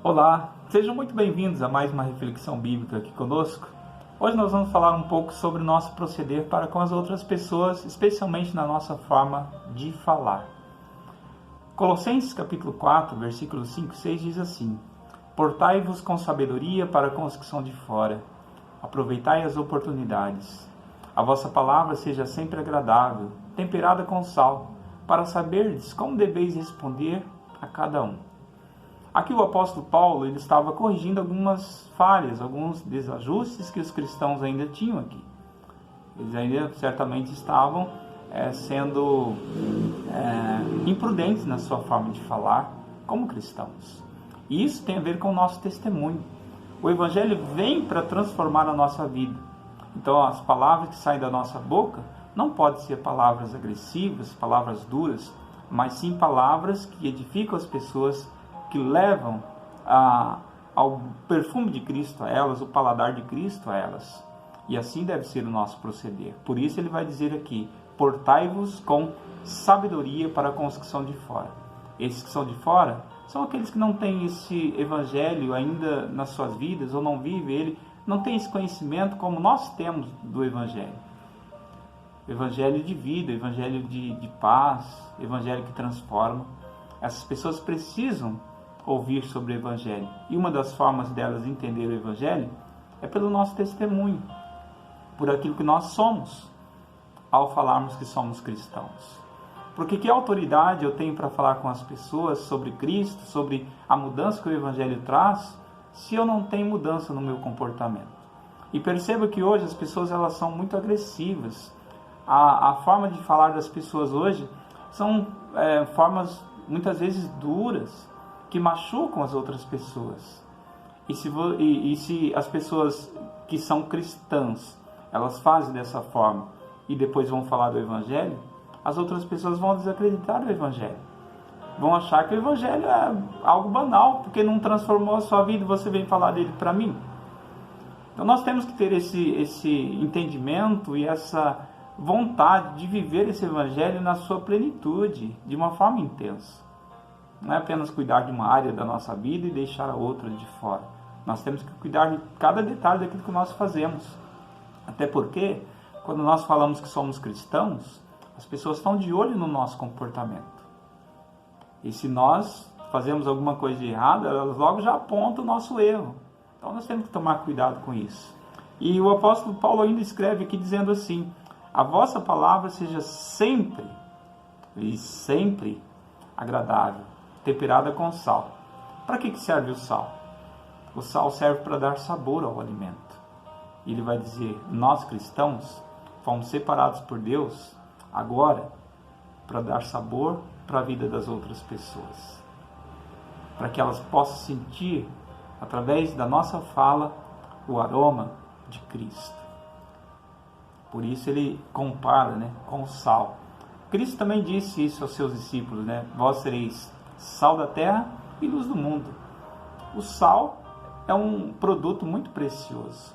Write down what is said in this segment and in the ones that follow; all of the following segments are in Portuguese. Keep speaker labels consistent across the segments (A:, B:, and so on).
A: Olá, sejam muito bem-vindos a mais uma reflexão bíblica aqui conosco. Hoje nós vamos falar um pouco sobre o nosso proceder para com as outras pessoas, especialmente na nossa forma de falar. Colossenses capítulo 4, versículos 5 e 6 diz assim: Portai-vos com sabedoria para com os que são de fora, aproveitai as oportunidades. A vossa palavra seja sempre agradável, temperada com sal, para saberdes como deveis responder a cada um. Aqui o apóstolo Paulo ele estava corrigindo algumas falhas, alguns desajustes que os cristãos ainda tinham aqui. Eles ainda certamente estavam sendo imprudentes na sua forma de falar como cristãos. E isso tem a ver com o nosso testemunho. O Evangelho vem para transformar a nossa vida. Então as palavras que saem da nossa boca não podem ser palavras agressivas, palavras duras, mas sim palavras que edificam as pessoas, que levam ao perfume de Cristo a elas, o paladar de Cristo a elas. E assim deve ser o nosso proceder. Por isso ele vai dizer aqui: portai-vos com sabedoria para com os que são de fora. Esses que são de fora são aqueles que não têm esse evangelho ainda nas suas vidas, ou não vivem ele, não têm esse conhecimento como nós temos do evangelho. Evangelho de vida, evangelho de paz, evangelho que transforma. Essas pessoas precisam ouvir sobre o Evangelho. E uma das formas delas entender o Evangelho é pelo nosso testemunho, por aquilo que nós somos, ao falarmos que somos cristãos. Porque que autoridade eu tenho para falar com as pessoas sobre Cristo, sobre a mudança que o Evangelho traz, se eu não tenho mudança no meu comportamento? E perceba que hoje as pessoas elas são muito agressivas. A forma de falar das pessoas hoje são formas muitas vezes duras, que machucam as outras pessoas. E se as pessoas que são cristãs, elas fazem dessa forma e depois vão falar do Evangelho, as outras pessoas vão desacreditar do Evangelho. Vão achar que o Evangelho é algo banal, porque não transformou a sua vida e você vem falar dele para mim. Então nós temos que ter esse entendimento e essa vontade de viver esse Evangelho na sua plenitude, de uma forma intensa. Não é apenas cuidar de uma área da nossa vida e deixar a outra de fora. Nós temos que cuidar de cada detalhe daquilo que nós fazemos. Até porque, quando nós falamos que somos cristãos, as pessoas estão de olho no nosso comportamento. E se nós fazemos alguma coisa de errada, elas logo já apontam o nosso erro. Então nós temos que tomar cuidado com isso. E o apóstolo Paulo ainda escreve aqui dizendo assim: a vossa palavra seja sempre e sempre agradável, temperada com sal. Para que serve o sal? O sal serve para dar sabor ao alimento. Ele vai dizer: nós cristãos fomos separados por Deus agora para dar sabor para a vida das outras pessoas, para que elas possam sentir, através da nossa fala, o aroma de Cristo. Por isso ele compara, com o sal. Cristo também disse isso aos seus discípulos, vós sereis sal da terra e luz do mundo. O sal é um produto muito precioso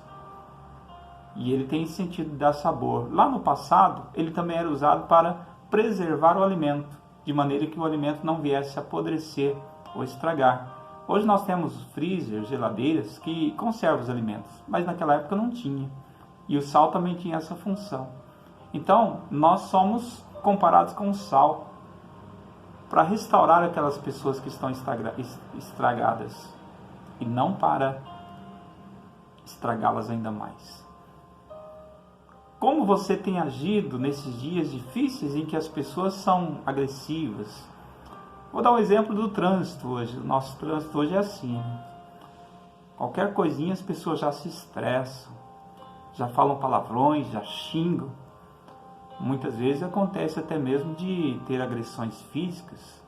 A: e ele tem esse sentido de dar sabor. Lá no passado, ele também era usado para preservar o alimento, de maneira que o alimento não viesse a apodrecer ou estragar. Hoje nós temos freezer, geladeiras que conservam os alimentos, mas naquela época não tinha. E o sal também tinha essa função. Então, nós somos comparados com o sal, para restaurar aquelas pessoas que estão estragadas e não para estragá-las ainda mais. Como você tem agido nesses dias difíceis em que as pessoas são agressivas? Vou dar um exemplo do trânsito hoje. O nosso trânsito hoje é assim. Qualquer coisinha as pessoas já se estressam, já falam palavrões, já xingam. Muitas vezes acontece até mesmo de ter agressões físicas.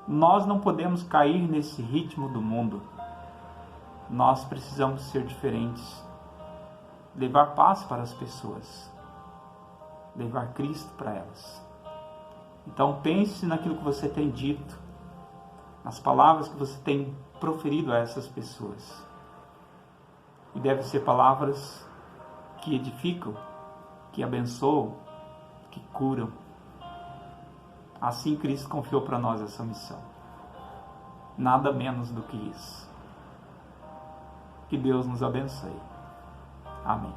A: Nós não podemos cair nesse ritmo do mundo. Nós precisamos ser diferentes. Levar paz para as pessoas. Levar Cristo para elas. Então pense naquilo que você tem dito, nas palavras que você tem proferido a essas pessoas. E devem ser palavras que edificam, que abençoam, que curam. Assim Cristo confiou para nós essa missão. Nada menos do que isso. Que Deus nos abençoe. Amém.